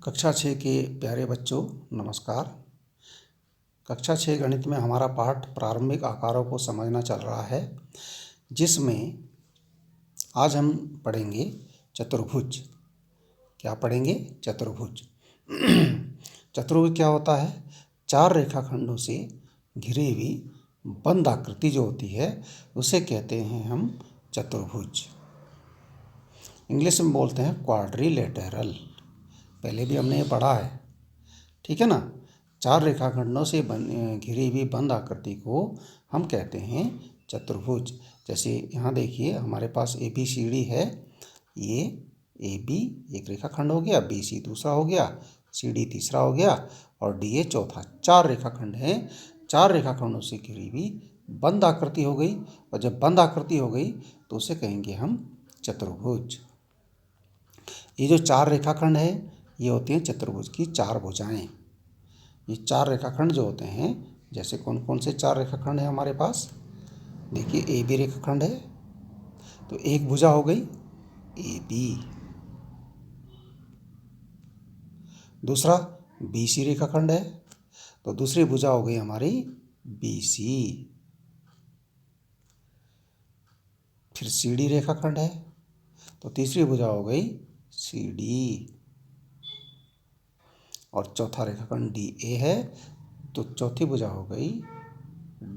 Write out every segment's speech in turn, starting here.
कक्षा 6 के प्यारे बच्चों नमस्कार। कक्षा 6 गणित में हमारा पाठ प्रारंभिक आकारों को समझना चल रहा है, जिसमें आज हम पढ़ेंगे चतुर्भुज। क्या पढ़ेंगे? चतुर्भुज। चतुर्भुज क्या होता है? चार रेखाखंडों से घिरी हुई बंद आकृति जो होती है उसे कहते हैं हम चतुर्भुज। इंग्लिश में बोलते हैं क्वाड्रिलेटरल। पहले भी हमने ये पढ़ा है, ठीक है ना। चार रेखाखंडों से घिरी हुई बंद आकृति को हम कहते हैं चतुर्भुज। जैसे यहाँ देखिए, हमारे पास ABCD है। ये AB एक रेखाखंड हो गया, BC दूसरा हो गया, CD तीसरा हो गया और DA चौथा। चार रेखाखंड हैं। चार रेखाखंडों से घिरी हुई बंद आकृति हो गई, और जब बंद आकृति हो गई तो उसे कहेंगे हम चतुर्भुज। ये जो चार रेखाखंड है ये होती हैं चतुर्भुज की चार भुजाएं। ये चार रेखाखंड जो होते हैं, जैसे कौन कौन से चार रेखाखंड हैं हमारे पास? देखिए, AB रेखाखंड है तो एक भुजा हो गई AB। दूसरा BC रेखाखंड है तो दूसरी भुजा हो गई हमारी BC। फिर CD रेखाखंड है तो तीसरी भुजा हो गई CD। और चौथा रेखाखंड DA है तो चौथी भुजा हो गई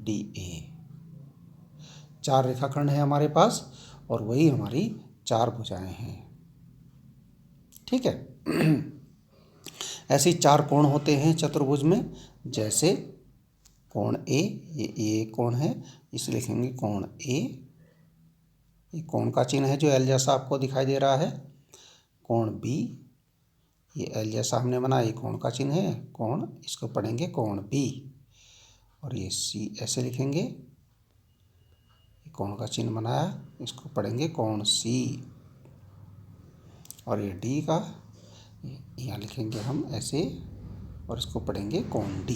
DA। चार रेखाखंड है हमारे पास और वही हमारी चार भुजाएं हैं, ठीक है। ऐसे चार कोण होते हैं चतुर्भुज में। जैसे कोण A, ये कोण है, इसे लिखेंगे कोण A। ये कोण का चिन्ह है जो L जैसा आपको दिखाई दे रहा है। कोण B, ये L जैसा हमने बना, ये कोण का चिन्ह है कोण, इसको पढ़ेंगे कोण B। और ये C ऐसे लिखेंगे, ये कोण का चिन्ह बनाया, इसको पढ़ेंगे कोण C। और ये D का यहाँ लिखेंगे हम ऐसे, और इसको पढ़ेंगे कोण D।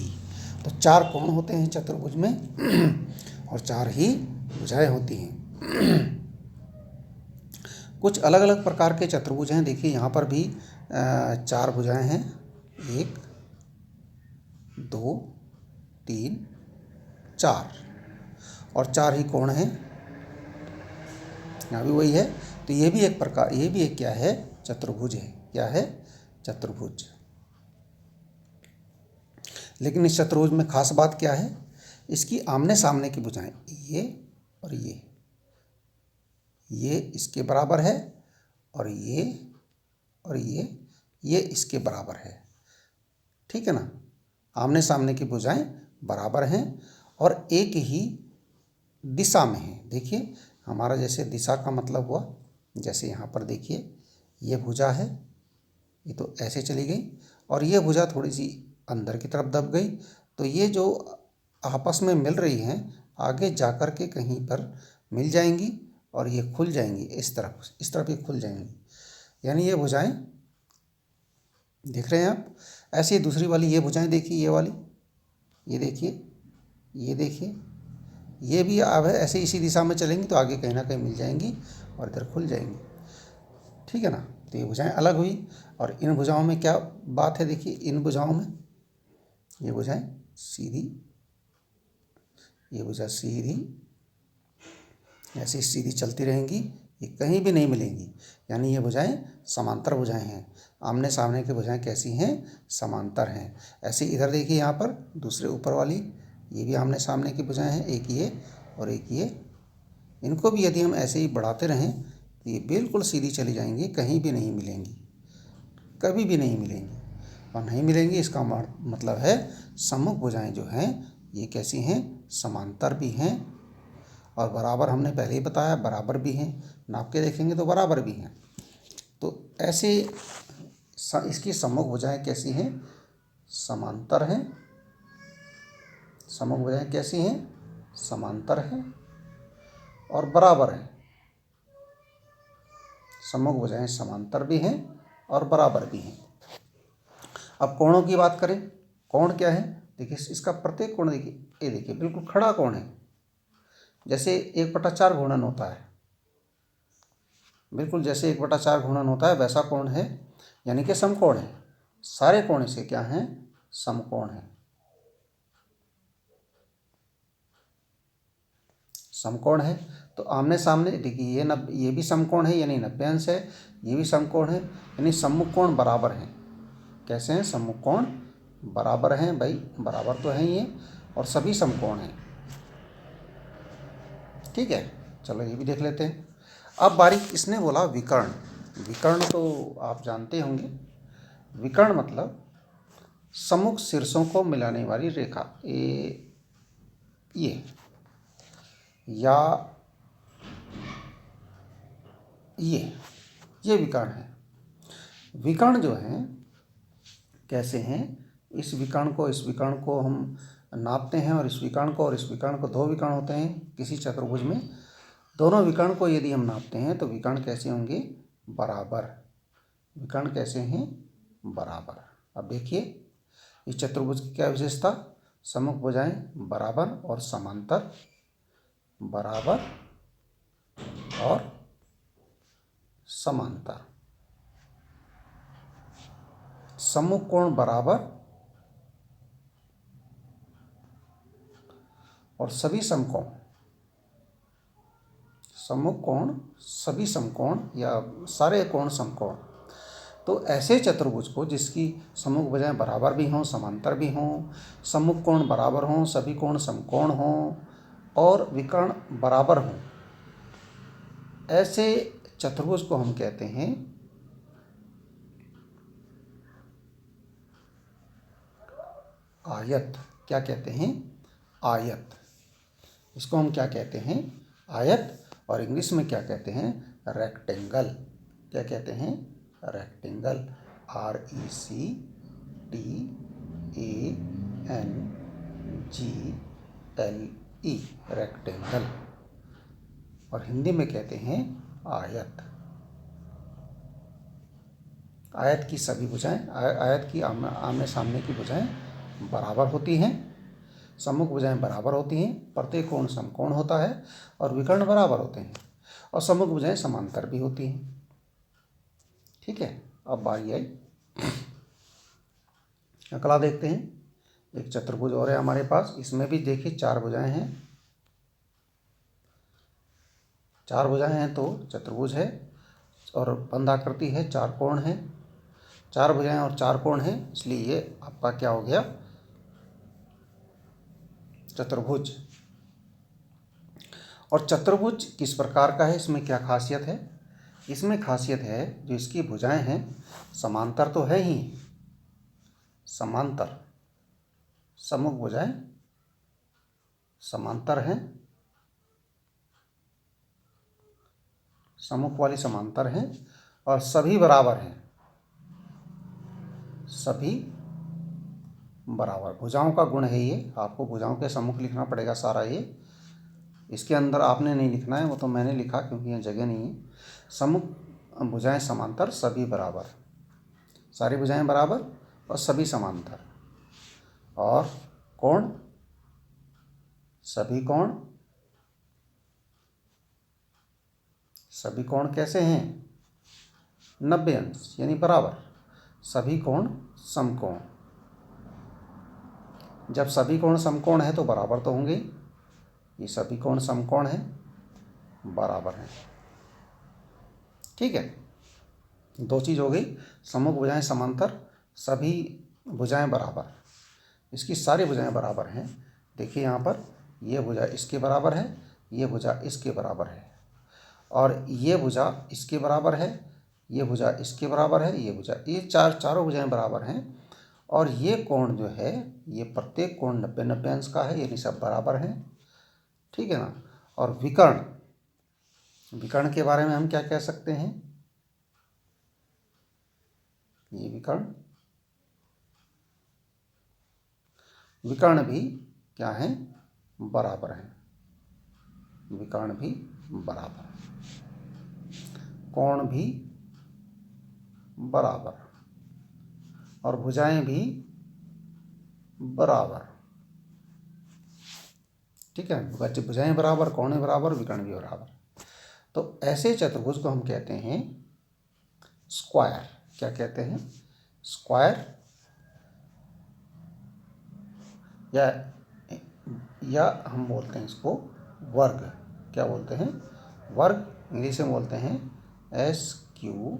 तो चार कोण होते हैं चतुर्भुज में और चार ही भुजाएं होती हैं। कुछ अलग अलग प्रकार के चतुर्भुज हैं। देखिए यहाँ पर भी चार भुजाएं हैं, 1 2 3 4, और चार ही कोण हैं। यहाँ भी वही है। तो ये भी एक प्रकार, ये भी एक क्या है? चतुर्भुज है। क्या है? चतुर्भुज। लेकिन इस चतुर्भुज में खास बात क्या है? इसकी आमने सामने की भुजाएं, ये और ये इसके बराबर है, और ये इसके बराबर है, ठीक है ना। आमने सामने की भुजाएं बराबर हैं और एक ही दिशा में हैं। देखिए हमारा जैसे दिशा का मतलब हुआ, जैसे यहाँ पर देखिए ये भुजा है, ये तो ऐसे चली गई, और ये भुजा थोड़ी सी अंदर की तरफ दब गई, तो ये जो आपस में मिल रही हैं आगे जाकर के कहीं पर मिल जाएंगी और ये खुल जाएंगी। इस तरफ ये खुल जाएंगी, यानी ये भुजाएं देख रहे हैं आप। ऐसे ही दूसरी वाली ये भुजाएं देखिए, ये वाली, ये देखिए, ये देखिए, ये भी अब है ऐसे इसी दिशा में चलेंगी तो आगे कहीं ना कहीं मिल जाएंगी और इधर खुल जाएंगी, ठीक है ना। तो ये भुजाएं अलग हुई। और इन भुजाओं में क्या बात है? देखिए इन भुजाओं में ये भुजाएं सीधी, ये भुजा सीधी, ऐसे सीधी चलती रहेंगी, ये कहीं भी नहीं मिलेंगी, यानी ये भुजाएं समांतर भुजाएं हैं। आमने सामने की भुजाएं कैसी हैं? समांतर हैं। ऐसे इधर देखिए, यहाँ पर दूसरे ऊपर वाली, ये भी आमने सामने की भुजाएं हैं, एक ये और एक ये। इनको भी यदि हम ऐसे ही बढ़ाते रहें तो ये बिल्कुल सीधी चली जाएंगी, कहीं भी नहीं मिलेंगी, कभी भी नहीं मिलेंगी। और नहीं मिलेंगी इसका मतलब है सम्मुख भुजाएं जो हैं ये कैसी हैं? समांतर भी हैं, और बराबर, हमने पहले ही बताया बराबर भी हैं, नाप के देखेंगे तो बराबर भी हैं। तो ऐसे इसकी सम्मुख भुजाएं कैसी हैं? समांतर हैं। सम्मुख भुजाएं कैसी हैं? समांतर हैं और बराबर हैं। सम्मुख भुजाएं समांतर भी हैं और बराबर भी हैं। अब कोणों की बात करें, कोण क्या है? देखिए इसका प्रत्येक कोण देखिए, ये देखिए बिल्कुल खड़ा कोण है, जैसे 1/4 घूर्णन होता है, बिल्कुल जैसे 1/4 घूर्णन होता है वैसा कोण है, यानी कि समकोण है। सारे कोण इसके क्या हैं, समकोण हैं। समकोण है तो आमने सामने देखिए ये भी समकोण है यानी 90 अंश है, ये भी समकोण है यानी सम्मुख कोण बराबर हैं। कैसे हैं, सम्मुख कोण बराबर हैं भाई, बराबर तो हैं ये, और सभी समकोण हैं। ठीक है, चलो ये भी देख लेते हैं। अब बारी, इसने बोला विकर्ण। विकर्ण तो आप जानते होंगे, विकर्ण मतलब सम्मुख शीर्षों को मिलाने वाली रेखा, ये या ये विकर्ण है। विकर्ण जो हैं कैसे हैं, इस विकर्ण को हम नापते हैं, और इस विकर्ण को, दो विकर्ण होते हैं किसी चतुर्भुज में। दोनों विकर्ण को यदि हम नापते हैं तो विकर्ण कैसे होंगे, बराबर। विकर्ण कैसे हैं, बराबर। अब देखिए इस चतुर्भुज की क्या विशेषता, सम्मुख भुजाएं बराबर और समांतर, बराबर और समांतर। सम्मुख कोण बराबर और सभी समकोण, सम्मुख कोण सभी समकोण या सारे कोण समकोण। तो ऐसे चतुर्भुज को जिसकी सम्मुख भुजाएं बराबर भी हों, समांतर भी हों, सम्मुख कोण बराबर हों, सभी कोण समकोण हों और विकर्ण बराबर हों, ऐसे चतुर्भुज को हम कहते हैं आयत। क्या कहते हैं, आयत। इसको हम क्या कहते हैं, आयत। और इंग्लिश में क्या कहते हैं, रेक्टेंगल। क्या कहते हैं, रेक्टेंगल। RECTANGLE, rectangle. और हिंदी में कहते हैं आयत। आयत की सभी भुजाएं, आयत की आमने सामने की भुजाएं बराबर होती हैं, सम्मुख भुजाएं बराबर होती हैं, प्रत्येक कोण समकोण होता है और विकर्ण बराबर होते हैं, और सम्मुख भुजाएं समांतर भी होती हैं। ठीक है, अब बारी आई अगला देखते हैं। एक चतुर्भुज और है हमारे पास, इसमें भी देखिए 4 भुजाएं हैं। 4 भुजाएं हैं तो चतुर्भुज है और बंधाकृति है, 4 कोण हैं। 4 भुजाएं और 4 कोण हैं, इसलिए ये आपका क्या हो गया, चतुर्भुज। और चतुर्भुज किस प्रकार का है, इसमें क्या खासियत है, इसमें खासियत है जो इसकी भुजाएं हैं समांतर तो है ही, समांतर, सम्मुख भुजाएं समांतर हैं, सम्मुख वाली समांतर हैं और सभी बराबर हैं, सभी बराबर। भुजाओं का गुण है ये, आपको भुजाओं के सम्मुख लिखना पड़ेगा सारा ये, इसके अंदर आपने नहीं लिखना है, वो तो मैंने लिखा क्योंकि यहाँ जगह नहीं है। सम्मुख भुजाएं समांतर, सभी बराबर, सारी भुजाएं बराबर और सभी समांतर। और कोण, सभी कोण, सभी कोण कैसे हैं, 90 अंश यानी बराबर, सभी कोण समकोण। जब सभी कोण समकोण है तो बराबर तो होंगे, ये सभी कोण समकोण है, बराबर हैं। ठीक है, 2 चीज़ हो गई, सम्मुख भुजाएं समांतर, सभी भुजाएं बराबर, इसकी सारी भुजाएं बराबर हैं। देखिए यहाँ पर ये भुजा इसके बराबर है, ये भुजा इसके बराबर है, और ये भुजा इसके बराबर है, ये भुजा इसके बराबर है, ये भुजा, ये चारों भुजाएं बराबर हैं। और ये कोण जो है, ये प्रत्येक कोण 90 अंश का है, यानी सब बराबर हैं। ठीक है ना। और विकर्ण, विकर्ण के बारे में हम क्या कह सकते हैं, ये विकर्ण, विकर्ण भी क्या हैं, बराबर हैं, विकर्ण भी बराबर, कोण भी बराबर और भुजाएं भी बराबर। ठीक है, भुजाएं बराबर, कोण बराबर, विकर्ण भी बराबर। तो ऐसे चतुर्भुज को हम कहते हैं स्क्वायर। क्या कहते हैं, स्क्वायर या हम बोलते हैं इसको वर्ग। क्या बोलते हैं? वर्ग। इंग्लिश में बोलते हैं SQUARE,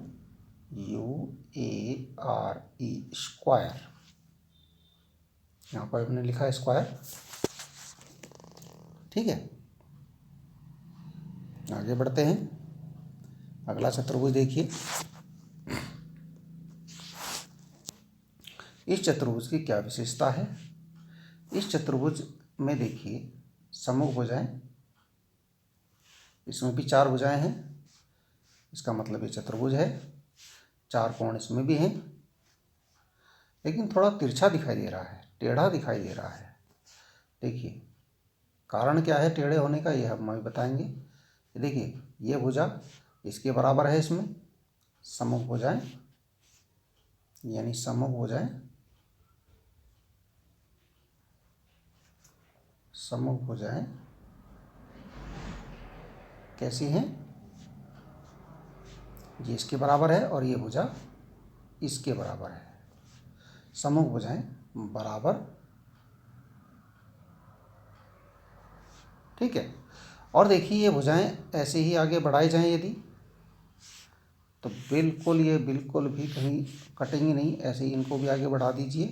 स्क्वायर। यहाँ पर हमने लिखा है स्क्वायर। ठीक है, आगे बढ़ते हैं। अगला चतुर्भुज देखिए। इस चतुर्भुज की क्या विशेषता है? इस चतुर्भुज में देखिए सम्मुख भुजाएं, इसमें भी 4 भुजाएं हैं, इसका मतलब ये चतुर्भुज है। 4 कोण इसमें भी हैं, लेकिन थोड़ा तिरछा दिखाई दे रहा है, टेढ़ा दिखाई दे रहा है। देखिए कारण क्या है टेढ़े होने का, ये हम अभी बताएंगे। देखिए ये भुजा इसके बराबर है, इसमें सम्मुख भुजाएं, यानी सम्मुख भुजाएं, सम्मुख भुजाएं कैसी हैं? ये इसके बराबर है और ये भुजा इसके बराबर है। सम्मुख भुजाएं बराबर। ठीक है, और देखिए ये भुजाएं ऐसे ही आगे बढ़ाई जाएं यदि, तो बिल्कुल ये बिल्कुल भी कहीं कटेंगी नहीं। ऐसे ही इनको भी आगे बढ़ा दीजिए,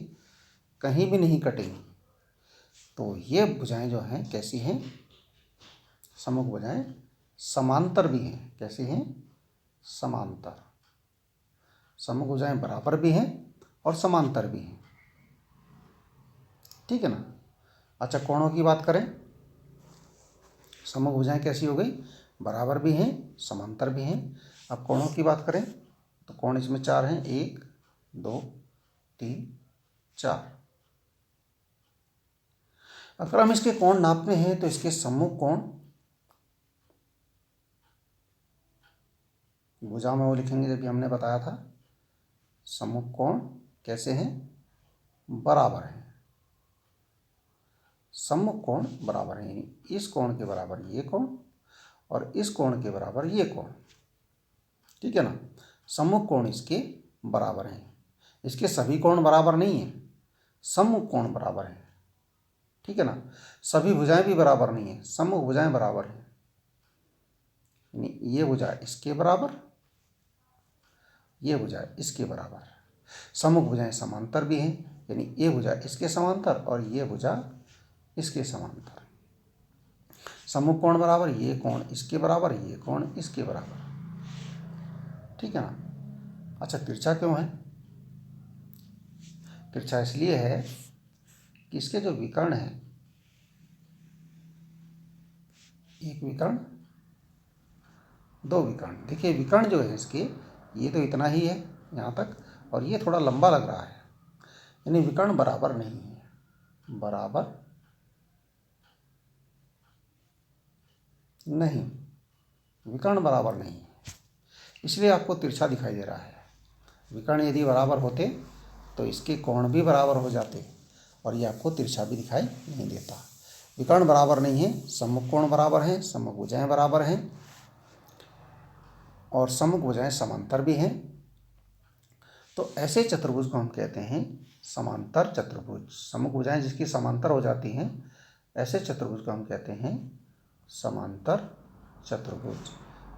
कहीं भी नहीं कटेंगी। तो ये भुजाएं जो हैं कैसी हैं? सम्मुख भुजाएं समांतर भी हैं। कैसी हैं? समांतर। सम्मुख भुजाएं बराबर भी हैं और समांतर भी हैं। ठीक है ना। अच्छा, कोणों की बात करें, सम्मुख भुजाएं कैसी हो गई? बराबर भी हैं, समांतर भी हैं। अब कोणों की बात करें तो कोण इसमें 4 हैं, 1 2 3 4। अगर हम इसके कोण नापते हैं तो इसके सम्मुख कोण, भुजा में वो लिखेंगे जब भी हमने बताया था। सम्मुख कोण कैसे हैं? बराबर हैं। सम्मुख कोण बराबर है, यानी इस कोण के बराबर ये कोण और इस कोण के बराबर ये कोण। ठीक है ना। सम्मुख कोण इसके बराबर हैं। इसके सभी कोण बराबर नहीं हैं, सम्मुख कोण बराबर हैं। ठीक है ना। सभी भुजाएं भी बराबर नहीं है, सम्मुख भुजाएं बराबर हैं। यानी ये भुजा इसके बराबर, ये भुजा इसके बराबर। सम्मुख भुजाएं समांतर भी हैं, यानी ये भुजा इसके समांतर और ये भुजा इसके समांतर। सम्मुख कोण बराबर, ये कोण इसके बराबर, ये कोण इसके बराबर। ठीक है ना। अच्छा, तिरछा क्यों है? तिरछा इसलिए है कि इसके जो विकर्ण है, एक विकर्ण, 2 विकर्ण। देखिए विकर्ण जो है इसके, ये तो इतना ही है यहाँ तक, और ये थोड़ा लंबा लग रहा है, यानी विकर्ण बराबर नहीं है। बराबर नहीं, विकर्ण बराबर नहीं है, इसलिए आपको तिरछा दिखाई दे रहा है। विकर्ण यदि बराबर होते तो इसके कोण भी बराबर हो जाते और ये आपको तिरछा भी दिखाई नहीं देता। विकर्ण बराबर नहीं है, सम्मुख कोण बराबर हैं, सम्मुख भुजाएं बराबर हैं और सम्मुख भुजाएं समांतर भी हैं। तो ऐसे चतुर्भुज को हम कहते हैं समांतर चतुर्भुज। सम्मुख भुजाएं जिसकी समांतर हो जाती हैं, ऐसे चतुर्भुज को हम कहते हैं समांतर चतुर्भुज।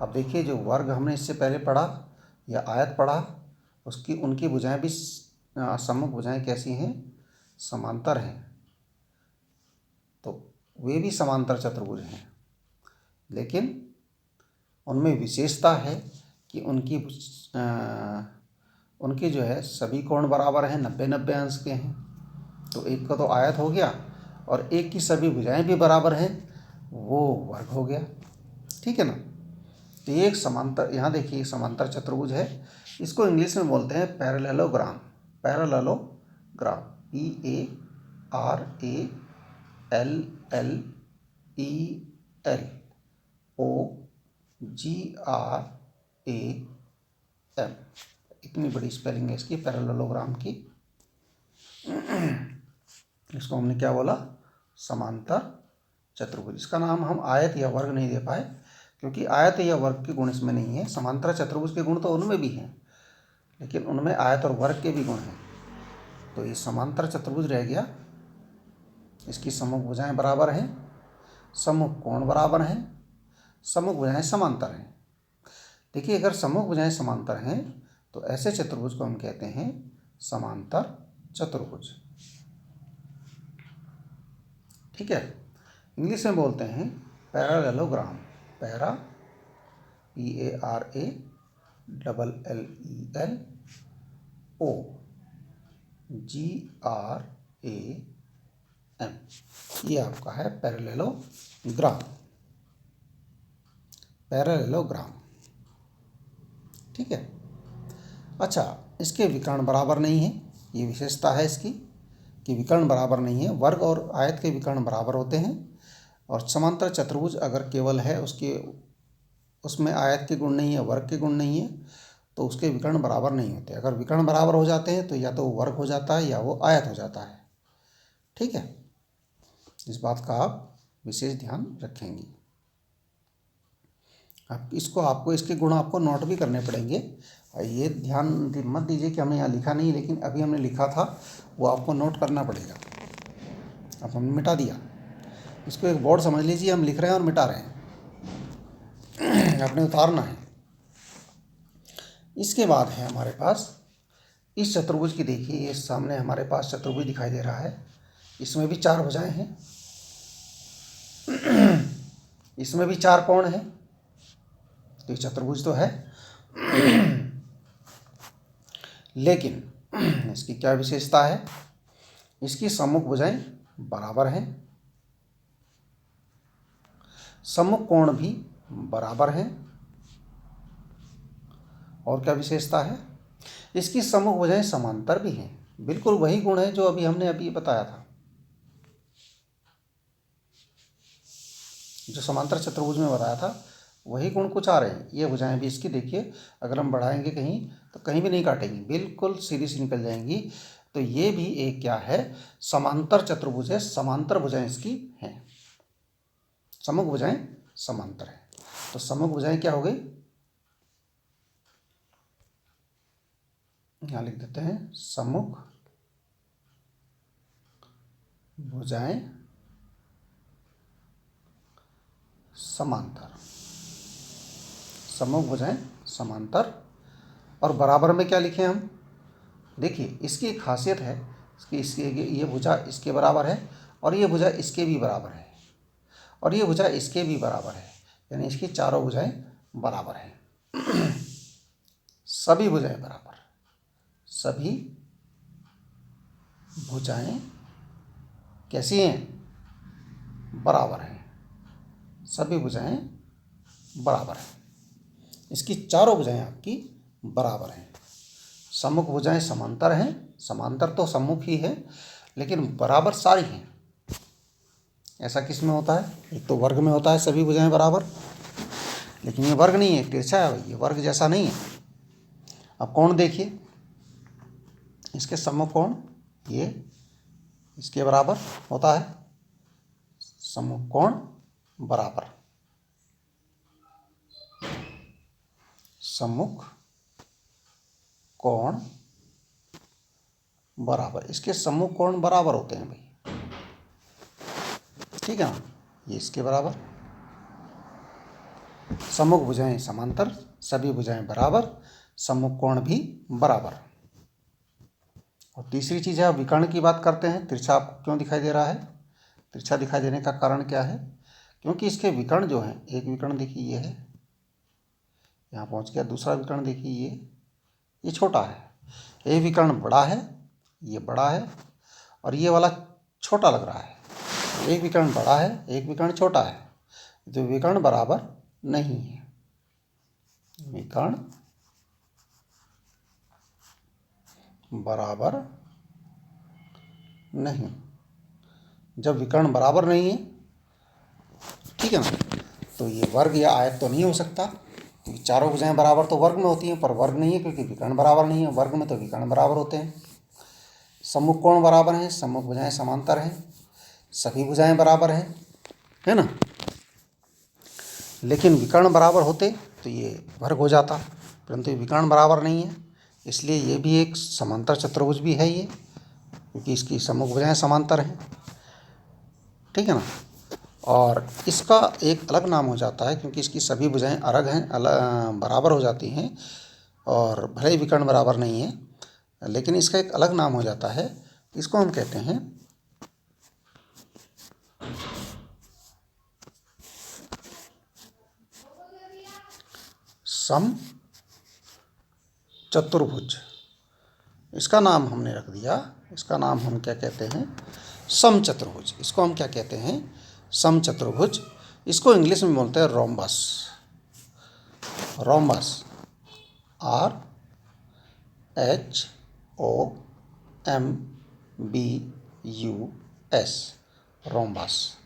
अब देखिए जो वर्ग हमने इससे पहले पढ़ा या आयत पढ़ा, उसकी उनकी भुजाएं भी, सम्मुख भुजाएं कैसी हैं? समांतर हैं। तो वे भी समांतर चतुर्भुज हैं, लेकिन उनमें विशेषता है कि उनके जो है सभी कोण बराबर हैं, 90-90 अंश के हैं। तो एक का तो आयत हो गया और एक की सभी भुजाएं भी बराबर हैं, वो वर्ग हो गया। ठीक है ना। तो ये एक समांतर, यहाँ देखिए समांतर चतुर्भुज है। इसको इंग्लिश में बोलते हैं पैरेललोग्राम। Parallelogram, PARALLELOGRAM। इतनी बड़ी स्पेलिंग है इसकी, पैरेललोग्राम की। इसको हमने क्या बोला? समांतर चतुर्भुज। इसका नाम हम आयत या वर्ग नहीं दे पाए, क्योंकि आयत या वर्ग के गुण इसमें नहीं है। समांतर चतुर्भुज के गुण तो उनमें भी हैं, लेकिन उनमें आयत और वर्ग के भी गुण हैं। तो ये समांतर चतुर्भुज रह गया। इसकी सम्मुख भुजाएं बराबर हैं, सम्मुख कोण बराबर हैं, सम्मुख भुजाएं समांतर हैं। देखिए, अगर सम्मुख भुजाएं समांतर हैं तो ऐसे चतुर्भुज को हम कहते हैं समांतर चतुर्भुज। ठीक है, इंग्लिश में बोलते हैं पैरेललोग्राम। पैरा PARALLELOGRAM, ये आपका है पैरेललोग्राम। पैरेललोग्राम, ठीक है। अच्छा, इसके विकर्ण बराबर नहीं है, ये विशेषता है इसकी कि विकर्ण बराबर नहीं है। वर्ग और आयत के विकर्ण बराबर होते हैं, और समांतर चतुर्भुज अगर केवल है उसमें आयत के गुण नहीं है, वर्ग के गुण नहीं है, तो उसके विकर्ण बराबर नहीं होते। अगर विकर्ण बराबर हो जाते हैं तो या तो वो वर्ग हो जाता है या वो आयत हो जाता है। ठीक है, इस बात का आप विशेष ध्यान रखेंगे। आपको इसके गुण आपको नोट भी करने पड़ेंगे। ये ध्यान मत दीजिए कि हमने यहाँ लिखा नहीं, लेकिन अभी हमने लिखा था, वो आपको नोट करना पड़ेगा। अब हमने मिटा दिया, इसको एक बोर्ड समझ लीजिए, हम लिख रहे हैं और मिटा रहे हैं, आपने उतारना है। इसके बाद है हमारे पास इस चतुर्भुज की, देखिए ये सामने हमारे पास चतुर्भुज दिखाई दे रहा है, इसमें भी 4 भुजाएं हैं, इसमें भी 4 कोण हैं, तो ये चतुर्भुज तो है। लेकिन इसकी क्या विशेषता है? इसकी सम्मुख भुजाएं बराबर हैं, सम्मुख कोण भी बराबर हैं, और क्या विशेषता है? इसकी सम्मुख भुजाएं समांतर भी हैं। बिल्कुल वही गुण है जो हमने अभी बताया था, जो समांतर चतुर्भुज में बताया था, वही गुण कुछ आ रहे हैं। ये भुजाएं भी इसकी, देखिए अगर हम बढ़ाएंगे कहीं तो कहीं भी नहीं काटेंगी, बिल्कुल सीधी सी निकल जाएंगी। तो ये भी एक क्या है? समांतर चतुर्भुज है, समांतर भुजाएं इसकी हैं, सम्मुख भुजाएं समांतर है। तो सम्मुख भुजाएं क्या हो गई? यहाँ लिख देते हैं, सम्मुख भुजाएं समांतर, सम्मुख भुजाएं समांतर। और बराबर में क्या लिखें हम? देखिए, इसकी एक खासियत है, ये भुजा इसके बराबर है, और ये भुजा इसके भी बराबर है, और ये भुजा इसके भी बराबर है, यानी इसकी चारों भुजाएं बराबर हैं। सभी भुजाएं बराबर, सभी भुजाएं कैसी हैं? बराबर हैं, सभी भुजाएं बराबर हैं। इसकी चारों भुजाएं आपकी बराबर हैं। सम्मुख भुजाएं समांतर हैं, समांतर तो सम्मुख ही है, लेकिन बराबर सारी हैं। ऐसा किस में होता है? एक तो वर्ग में होता है सभी भुजाएं बराबर, लेकिन ये वर्ग नहीं है, तिरछा है भाई, ये वर्ग जैसा नहीं है। अब कोण देखिए, इसके सम्मुख कोण ये इसके बराबर होता है, सम्मुख कोण बराबर, सम्मुख कोण बराबर, इसके सम्मुख कोण बराबर होते हैं भाई, ठीक है ना। ये इसके बराबर, सम्मुख भुजाएं समांतर, सभी भुजाएं बराबर, सम्मुख कोण भी बराबर। और तीसरी चीज़ है, विकर्ण की बात करते हैं। तिरछा आपको क्यों दिखाई दे रहा है? तिरछा दिखाई देने का कारण क्या है? क्योंकि इसके विकर्ण जो हैं, एक विकर्ण देखिए ये है, यहाँ पहुँच गया। दूसरा विकर्ण देखिए ये छोटा है। एक विकर्ण बड़ा है, ये बड़ा है, और ये वाला छोटा लग रहा है। एक विकर्ण बड़ा है, एक विकर्ण छोटा है, तो विकर्ण बराबर नहीं है। विकर्ण बराबर नहीं। जब विकर्ण बराबर नहीं है, ठीक है ना, तो ये वर्ग या आयत तो नहीं हो सकता, क्योंकि चारों भुजाएं बराबर तो वर्ग में होती हैं, पर वर्ग नहीं है क्योंकि विकर्ण बराबर नहीं है। वर्ग में तो विकर्ण बराबर होते हैं। सम्मुख कोण बराबर हैं, सम्मुख भुजाएं समांतर हैं, सभी भुजाएं बराबर हैं, है ना। लेकिन विकर्ण बराबर होते तो ये वर्ग हो जाता, परंतु विकर्ण बराबर नहीं है, इसलिए ये भी एक समांतर चतुर्भुज भी है ये, क्योंकि इसकी सम्मुख भुजाएं समांतर हैं। ठीक है ना। और इसका एक अलग नाम हो जाता है क्योंकि इसकी सभी भुजाएं अलग हैं, बराबर हो जाती हैं, और भले ही विकर्ण बराबर नहीं है, लेकिन इसका एक अलग नाम हो जाता है। इसको हम कहते हैं सम चतुर्भुज। इसका नाम हमने रख दिया, इसका नाम हम क्या कहते हैं, सम चतुर्भुज। इसको हम क्या कहते हैं, सम चतुर्भुज। इसको इंग्लिश में बोलते हैं रोम्बस। Rhombus, RHOMBUS, rhombus.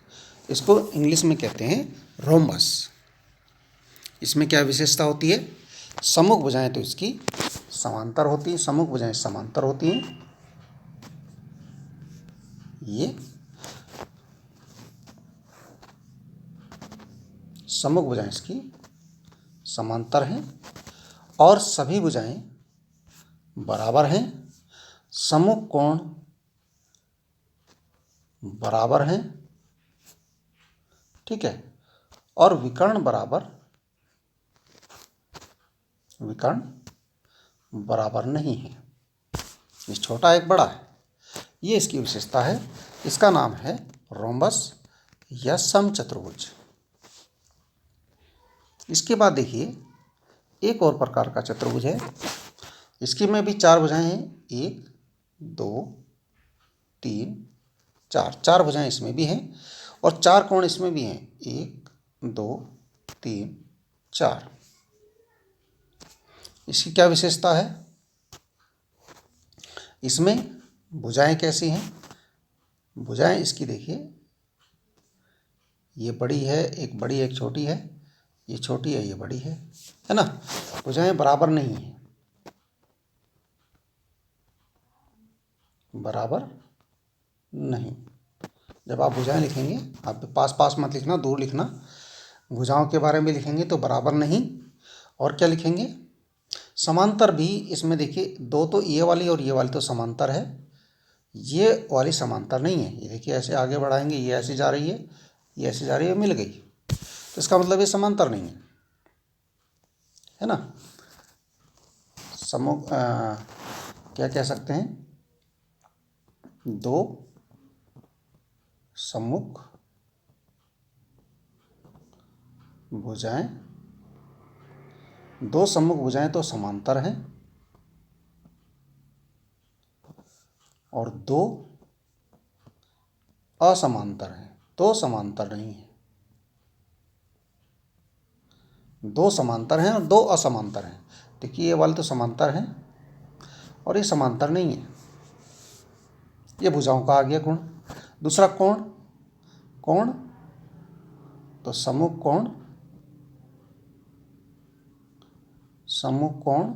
इसको इंग्लिश में कहते हैं रोम्बस। इसमें क्या विशेषता होती है, सम्मुख भुजाएं तो इसकी समांतर होती हैं, सम्मुख भुजाएं समांतर होती हैं, ये सम्मुख भुजाएं इसकी समांतर हैं, और सभी भुजाएं बराबर हैं, सम्मुख कोण बराबर हैं, ठीक है, और विकर्ण बराबर नहीं है। ये छोटा एक बड़ा है, ये इसकी विशेषता है। इसका नाम है रोम्बस या समचतुर्भुज। इसके बाद देखिए एक और प्रकार का चतुर्भुज है। इसकी में भी 4 भुजाएं हैं, 1 2 3 4, 4 भुजाएं इसमें भी हैं, और 4 कोण इसमें भी हैं, 1 2 3 4। इसकी क्या विशेषता है, इसमें भुजाएं कैसी हैं, भुजाएं इसकी देखिए, ये बड़ी है, एक बड़ी एक छोटी है, ये छोटी है ये बड़ी है ना। भुजाएं बराबर नहीं है, बराबर नहीं। जब आप भुजाएं लिखेंगे, आप पास पास मत लिखना, दूर लिखना। भुजाओं के बारे में लिखेंगे तो बराबर नहीं, और क्या लिखेंगे, समांतर भी। इसमें देखिए दो तो ये वाली और ये वाली तो समांतर है, ये वाली समांतर नहीं है। ये देखिए ऐसे आगे बढ़ाएंगे, ये ऐसे जा रही है, ये ऐसे जा रही है, मिल गई, तो इसका मतलब ये समांतर नहीं है ना। सम्मुख क्या कह सकते हैं, दो सम्मुख भुजाएं, दो सम्मुख भुजाएं तो समांतर हैं, और दो असमांतर हैं, दो समांतर नहीं है। दो समांतर हैं और दो असमांतर हैं। देखिए ये वाले तो समांतर हैं और ये समांतर नहीं है। ये भुजाओं का आ गया गुण। दूसरा कोण, कोण तो सम्मुख कोण, सम्मुख कोण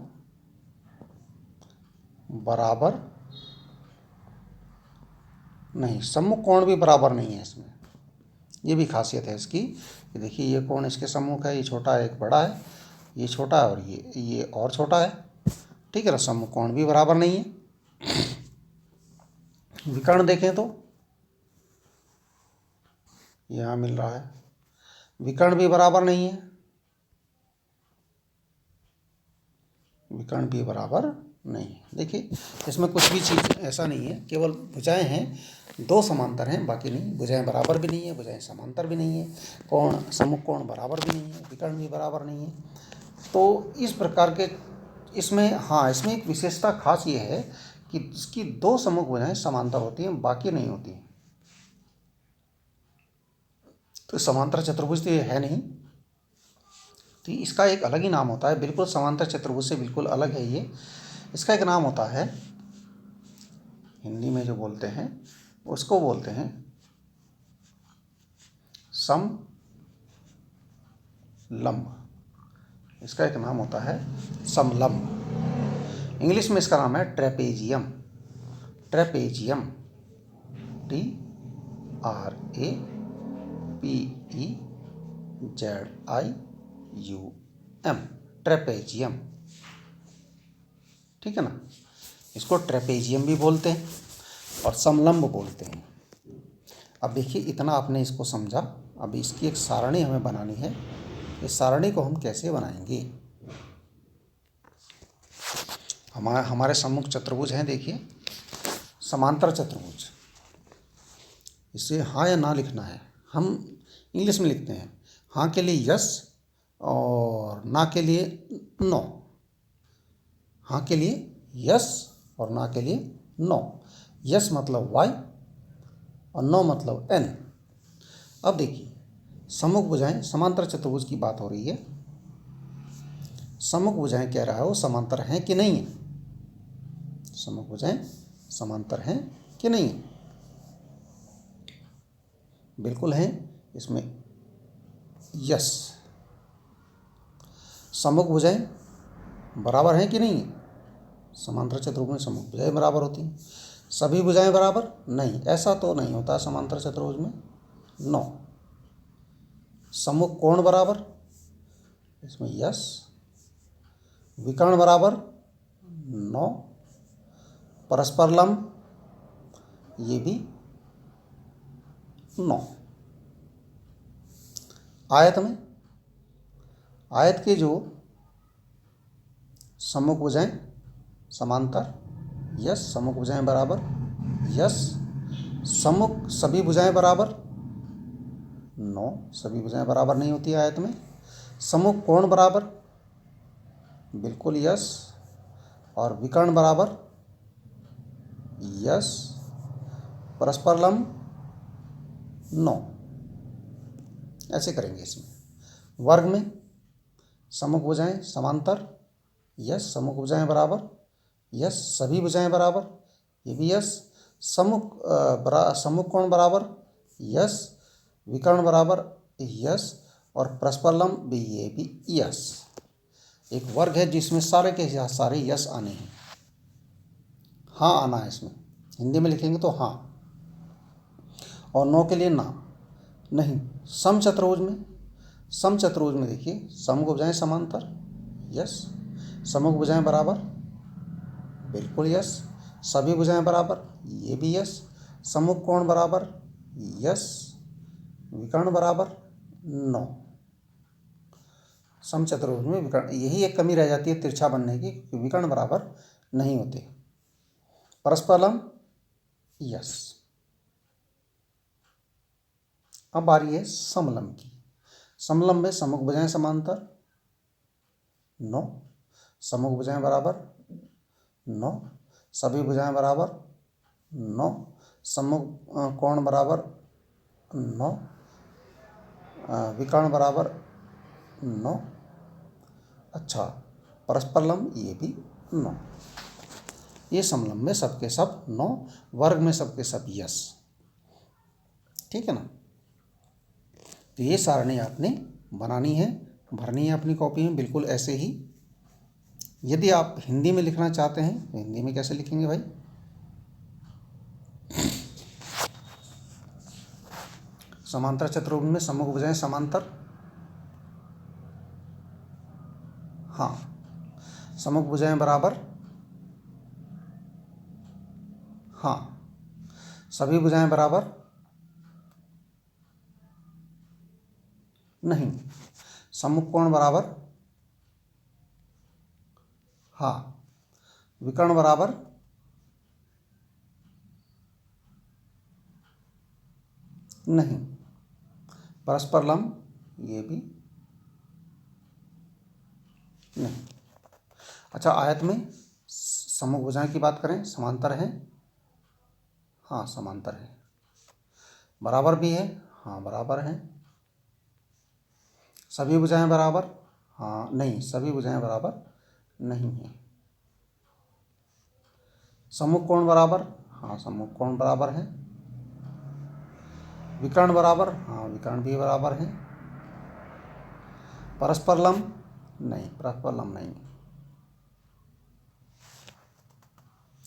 बराबर नहीं, सम्मुख कोण भी बराबर नहीं है इसमें। ये भी खासियत है इसकी। ये देखिए ये कोण इसके सम्मुख है, ये छोटा है एक बड़ा है, ये छोटा है और ये और छोटा है, ठीक है ना। सम्मुख कोण भी बराबर नहीं है। विकर्ण देखें तो यहाँ मिल रहा है, विकर्ण भी बराबर नहीं है, विकर्ण भी बराबर नहीं है। देखिए इसमें कुछ भी चीज़ ऐसा नहीं है, केवल भुजाएं हैं, दो समांतर हैं, बाकी नहीं। भुजाएं बराबर भी नहीं है, भुजाएं समांतर भी नहीं है, कोण सम्मुख कोण बराबर भी नहीं है, विकर्ण भी बराबर नहीं है। तो इस प्रकार के इसमें, हाँ, इसमें एक विशेषता खास ये है कि इसकी दो सम्मुख भुजाएं समांतर होती हैं, बाकी नहीं होती हैं। तो समांतर चतुर्भुज तो ये है नहीं, तो इसका एक अलग ही नाम होता है, बिल्कुल समांतर चतुर्भुज से बिल्कुल अलग है ये। इसका एक नाम होता है, हिंदी में जो बोलते हैं उसको बोलते हैं समलंब। इसका एक नाम होता है समलंब। इंग्लिश में इसका नाम है ट्रेपेजियम। ट्रेपेजियम, TRAPEZIUM, ट्रेपेजियम, ठीक है ना। इसको ट्रेपेजियम भी बोलते हैं और समलंब बोलते हैं। अब देखिए इतना आपने इसको समझा। अब इसकी एक सारणी हमें बनानी है। इस सारणी को हम कैसे बनाएंगे? हमारे सम्मुख चतुर्भुज हैं, देखिए समांतर चतुर्भुज। इसे हाँ या ना लिखना है, हम इंग्लिश में लिखते हैं। हाँ के लिए यस और ना के लिए नो। हाँ के लिए यस और ना के लिए नो। यस मतलब वाई और नो मतलब एन। अब देखिए सम्मुख भुजाएं, समांतर चतुर्भुज की बात हो रही है। सम्मुख भुजाएं कह रहा है वो समांतर हैं कि नहीं है। सम्मुख भुजाएं समांतर हैं कि नहीं है? बिल्कुल हैं। इसमें यस। सम्मुख भुजाएं बराबर हैं कि नहीं है? समांतर चतुर्भुज में सम्मुख भुजाएं बराबर होती हैं। सभी भुजाएं बराबर नहीं, ऐसा तो नहीं होता समांतर चतुर्भुज में। नो। सम्मुख कोण बराबर, इसमें यस। विकर्ण बराबर नो। परस्पर लंब, ये भी नो। आयत में, आयत के जो सम्मुख भुजाएं समांतर, यस। सम्मुख भुजाएं बराबर, यस। सम्मुख सभी भुजाएं बराबर, नो। सभी भुजाएं बराबर नहीं होती आयत में। सम्मुख कोण बराबर, बिल्कुल यस। और विकर्ण बराबर, यस। परस्पर लंब, नो। ऐसे करेंगे इसमें। वर्ग में सम्मुख भुजाएं समांतर, यस। सम्मुख भुजाएं बराबर, यस। सभी भुजाएं बराबर, ये भी यस। सम्मुख कोण बराबर, यस। विकर्ण बराबर, यस। और परस्पर लंब भी, ये भी यस। एक वर्ग है जिसमें सारे के सारे यस आने हैं। हाँ आना है इसमें। हिंदी में लिखेंगे तो हाँ, और नो के लिए ना। नहीं। समचतुर्भुज में, समचतुर्भुज में देखिए सम्मुख भुजाएं समांतर, यस। सम्मुख भुजाएं बराबर, बिल्कुल यस। सभी भुजाएं बराबर, ये भी यस। सम्मुख कोण बराबर, यस। विकर्ण बराबर नो। समचतुर्भुज में विकर्ण, यही एक कमी रह जाती है तिरछा बनने की, विकर्ण बराबर नहीं होते। परस्पर लंब, यस। अब बारी है समलंब की। समलंब में सम्मुख भुजाएं समांतर, नो। सम्मुख भुजाएं बराबर, नो। सभी भुजाएं बराबर, नो। सम्मुख कोण बराबर, नो। विकर्ण बराबर, नो। अच्छा, परस्पर लंब, ये भी नो। ये समलंब में सबके सब नो, वर्ग में सबके सब यस। ठीक है ना? तो ये सारणी आपने बनानी है, भरनी है अपनी कॉपी में, बिल्कुल ऐसे ही। यदि आप हिंदी में लिखना चाहते हैं तो हिंदी में कैसे लिखेंगे भाई? समांतर चतुर्भुज में सम्मुख भुजाएं समांतर, हाँ। सम्मुख भुजाएं बराबर, हाँ। सभी भुजाएं बराबर, नहीं। सम्मुख कोण बराबर, हाँ। विकर्ण बराबर, नहीं। परस्पर लंब, ये भी नहीं। अच्छा, आयत में सम्मुख भुजाएं की बात करें, समांतर है, हाँ समांतर है। बराबर भी है, हाँ बराबर है। सभी भुजाएं बराबर, हाँ नहीं, सभी भुजाएं बराबर नहीं है। सम्मुख कोण बराबर, हाँ सम्मुख कोण बराबर है। विकर्ण बराबर, हाँ विकर्ण भी बराबर है। परस्पर लंब, नहीं, परस्पर लंब नहीं।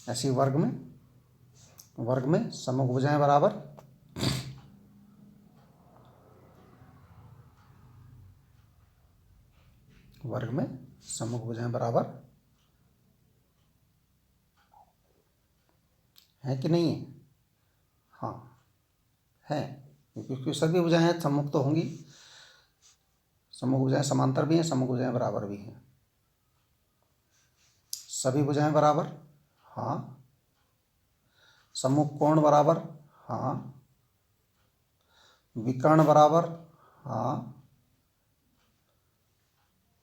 ऐसी वर्ग में, वर्ग में सम्मुख भुजाएं बराबर, वर्ग में सम्मुख भुजाएं बराबर है कि नहीं है? हाँ हैं, क्योंकि सभी भुजाएं सम्मुख तो होंगी। सम्मुख भुजाएं समांतर भी हैं, सम्मुख भुजाएं बराबर भी हैं। सभी भुजाएं बराबर, हाँ। सम्मुख कोण बराबर, हाँ। विकर्ण बराबर, हाँ।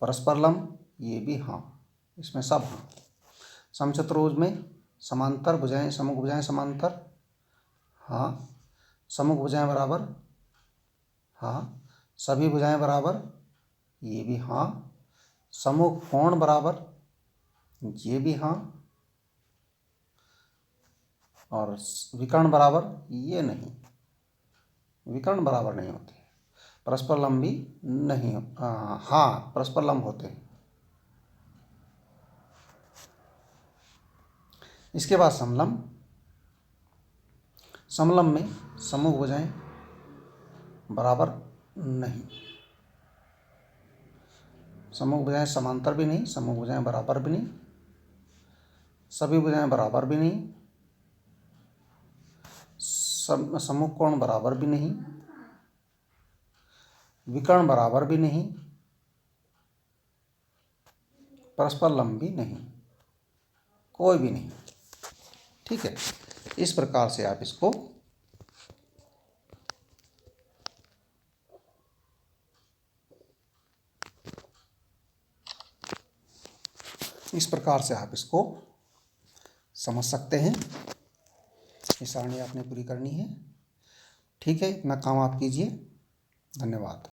परस्पर लंब, ये भी हाँ। इसमें सब हाँ। समचतुर्भुज में समांतर भुजाएं, सम्मुख भुजाएं समांतर, हाँ। सम्मुख भुजाएं बराबर, हाँ। सभी भुजाएं बराबर, ये भी हाँ। सम्मुख कोण बराबर, ये भी हाँ। और विकर्ण बराबर, ये नहीं, विकर्ण बराबर नहीं होते। परस्पर लंब भी नहीं, हाँ परस्पर लंब होते हैं। इसके बाद समलंब। समलंब में सम्मुख भुजाएं बराबर नहीं, सम्मुख भुजाएं समांतर भी नहीं, सम्मुख भुजाएं बराबर भी नहीं, सभी भुजाएं बराबर भी नहीं, सम्मुख कोण बराबर भी नहीं, विकर्ण बराबर भी नहीं, परस्पर लंब भी नहीं, कोई भी नहीं। ठीक है, इस प्रकार से आप इसको समझ सकते हैं। ये सारणी आपने पूरी करनी है। ठीक है, इतना काम आप कीजिए। धन्यवाद।